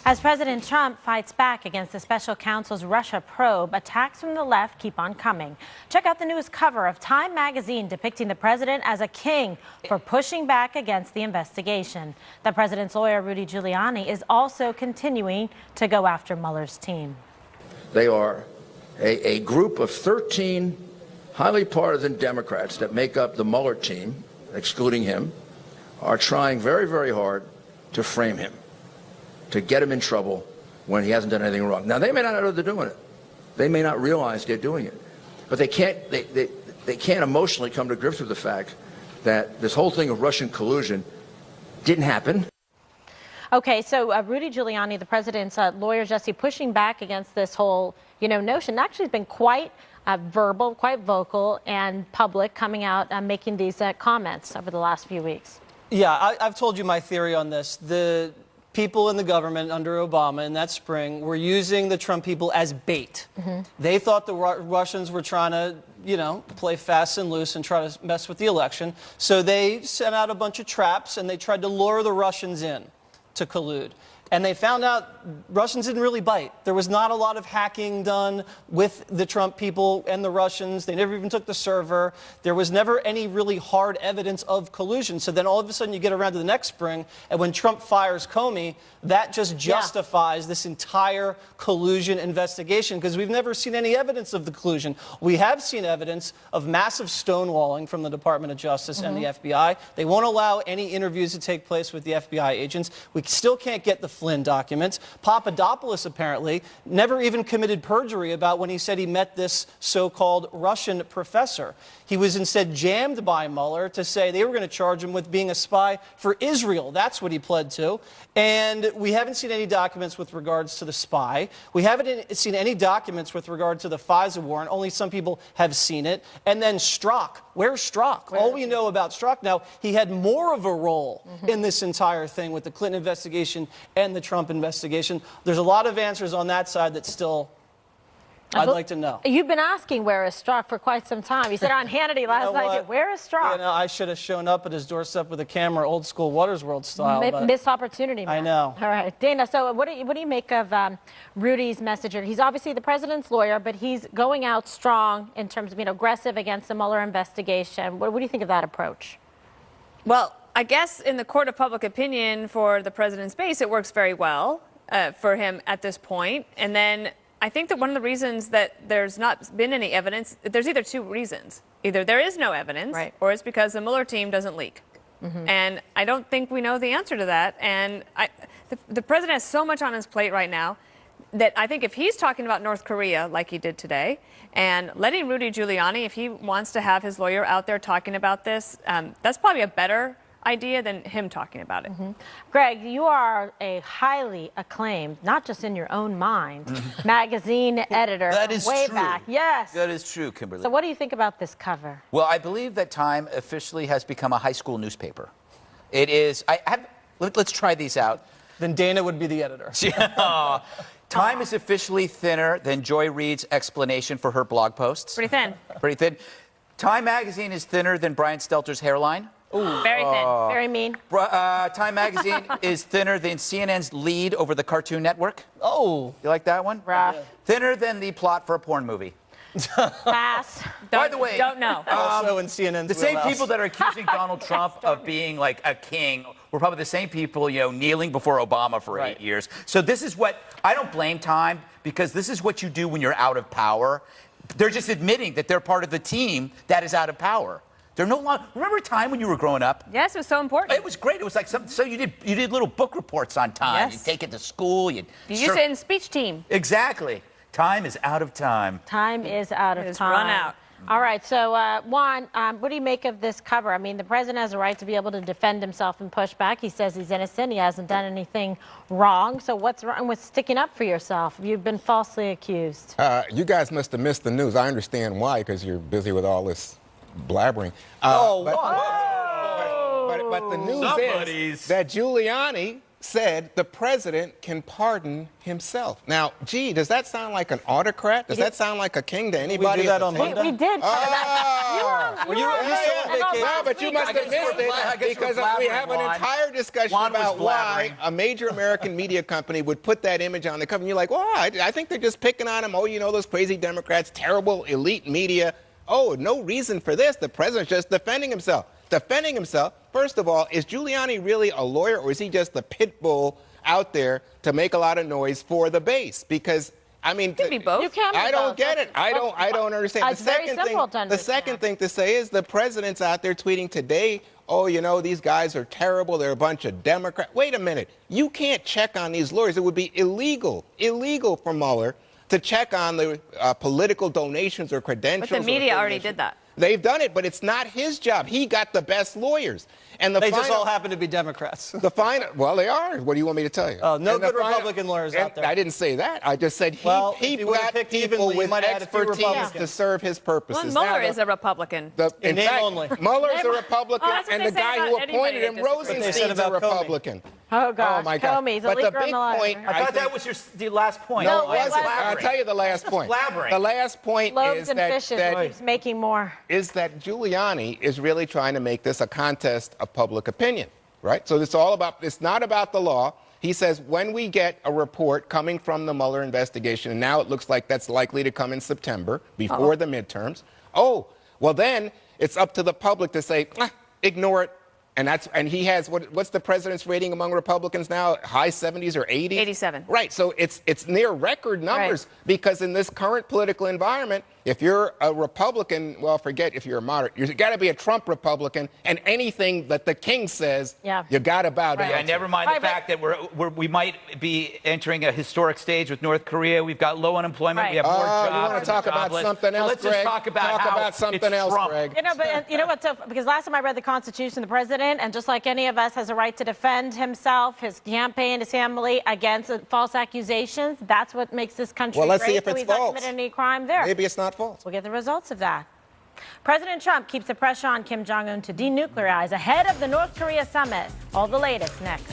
As President Trump fights back against the special counsel's Russia probe, attacks from the left keep on coming. Check out the newest cover of Time magazine depicting the president as a king for pushing back against the investigation. The president's lawyer, Rudy Giuliani, is also continuing to go after Mueller's team. They are a group of 13 highly partisan Democrats that make up the Mueller team, excluding him, are trying very, very hard to frame him, to get him in trouble when he hasn't done anything wrong. Now, they may not know they're doing it. They may not realize they're doing it. But they can't emotionally come to grips with the fact that this whole thing of Russian collusion didn't happen. Okay, so Rudy Giuliani, the president's lawyer, Jesse, pushing back against this whole, notion, actually has been quite verbal, quite vocal and public, coming out and making these comments over the last few weeks. Yeah, I've told you my theory on this. The people in the government under Obama in that spring were using the Trump people as bait. They thought the Russians were trying to, play fast and loose and try to mess with the election. So they sent out a bunch of traps and they tried to lure the Russians in to collude. And they found out Russians didn't really bite. There was not a lot of hacking done with the Trump people and the Russians. They never even took the server. There was never any really hard evidence of collusion. So then all of a sudden you get around to the next spring, and when Trump fires Comey, that just justifies this entire collusion investigation, because we've never seen any evidence of the collusion. We have seen evidence of massive stonewalling from the Department of Justice and the FBI. They won't allow any interviews to take place with the FBI agents. We still can't get the Flynn documents. Papadopoulos apparently never even committed perjury about when he said he met this so-called Russian professor. He was instead jammed by Mueller to say they were going to charge him with being a spy for Israel. That's what he pled to. And we haven't seen any documents with regards to the spy. We haven't seen any documents with regard to the FISA warrant. Only some people have seen it. And then Strzok. Where's Strzok? All we know about Strzok now, he had more of a role in this entire thing with the Clinton investigation and the Trump investigation. There's a lot of answers on that side that still I'd like to know. You've been asking where is Strzok for quite some time. You said on Hannity last night, where is Strzok? I should have shown up at his doorstep with a camera, old school Waters World style. Missed opportunity, man. I know. All right, Dana, so what do you make of Rudy's message? He's obviously the president's lawyer, but he's going out strong in terms of being aggressive against the Mueller investigation. What do you think of that approach? Well, I guess in the court of public opinion for the president's base, it works very well for him at this point. And then I think that one of the reasons that there's not been any evidence, there's either two reasons. Either there is no evidence, or it's because the Mueller team doesn't leak. And I don't think we know the answer to that. And the president has so much on his plate right now that I think if he's talking about North Korea like he did today, and letting Rudy Giuliani, if he wants to have his lawyer out there talking about this, that's probably a better idea than him talking about it. Greg, you are a highly acclaimed, not just in your own mind, magazine editor. That is way true. Back. Yes. That is true, Kimberly. So what do you think about this cover? Well, I believe that Time officially has become a high school newspaper. It is. Let's try these out. Then Dana would be the editor. Time is officially thinner than Joy Reid's explanation for her blog posts. Pretty thin. Pretty thin. Time magazine is thinner than Brian Stelter's hairline. Ooh. Very thin. Very mean. Time magazine is thinner than CNN's lead over the Cartoon Network. Oh. You like that one? Rough. Thinner than the plot for a porn movie. Pass. By the way, don't know. Also in CNN's the same people that are accusing Donald Trump of being like a king were probably the same people, kneeling before Obama for 8 years. So this is what, I don't blame Time, because this is what you do when you're out of power. They're just admitting that they're part of the team that is out of power. They're no longer. Remember a time when you were growing up? Yes, it was so important. It was great. It was like something. So you did little book reports on Time. Yes. You'd take it to school. You used it in speech team. Exactly. Time is out of time. Time is out of time. Run out. All right. So Juan, what do you make of this cover? I mean, the president has a right to be able to defend himself and push back. He says he's innocent. He hasn't done anything wrong. So what's wrong with sticking up for yourself? You've been falsely accused. You guys must have missed the news. I understand why, because you're busy with all this blabbering. But the news is that Giuliani said the president can pardon himself. Now, gee, does that sound like an autocrat? Does that sound like a king to anybody? We do that on table? Monday? We did. No, but you must have missed it because we have an entire discussion about why a major American media company would put that image on the cover. And you're like, well, I think they're just picking on him. Oh, you know, those crazy Democrats, terrible elite media. Oh, no reason for this. The president's just defending himself. Defending himself, first of all, is Giuliani really a lawyer, or is he just the pit bull out there to make a lot of noise for the base? Because I mean, It can be both. You can be I don't both. get it. I don't understand. It's very simple to understand. The second thing to say is the president's out there tweeting today, oh, you know, these guys are terrible. They're a bunch of Democrats. Wait a minute. You can't check on these lawyers. It would be illegal for Mueller to check on the political donations or credentials. But the media already did that. They've done it, but it's not his job. He got the best lawyers. And They just all happen to be Democrats. Well, they are. What do you want me to tell you? Oh, no good Republican lawyers out there. I didn't say that. I just said he Well, if you would've got picked people evenly, you with might have had a few expertise Republicans. to serve his purposes. Well, Mueller Now, is a Republican. in name fact, only. Mueller's a Republican, Oh, that's what and they the say guy about who anybody appointed him, that disagrees. What they said Rosenstein's a about Comey. Republican. Oh, gosh. Oh, my God. Comey's a But the leaker on big the line. point, I thought that was the last point. No, No, it it wasn't. wasn't. I'll tell you the last point. Blabbering. The last point Loaves is and that, fishes. that It keeps making more. is that Giuliani is really trying to make this a contest of public opinion, right? So it's not about the law. He says when we get a report coming from the Mueller investigation, and now it looks like that's likely to come in September before the midterms. Oh, well then it's up to the public to say, ignore it. And he has what's the president's rating among Republicans now? High 70s or 80s? 87. Right. So it's near record numbers because in this current political environment, if you're a Republican, well, forget if you're a moderate. You've got to be a Trump Republican, and anything that the king says, you got to bow down. Yeah, to. never mind the fact that we might be entering a historic stage with North Korea. We've got low unemployment. We have more jobs. You want to talk about something else, Let's Greg? just talk about something else, Trump. Greg. You know, but you know what's so? Because last time I read the Constitution, the president, and just like any of us, has a right to defend himself, his campaign, his family against false accusations. That's what makes this country Well, let's great. see if so it's he's not false. committed any crime there. Maybe it's not false. We'll get the results of that. President Trump keeps the pressure on Kim Jong-un to denuclearize ahead of the North Korea summit. All the latest next.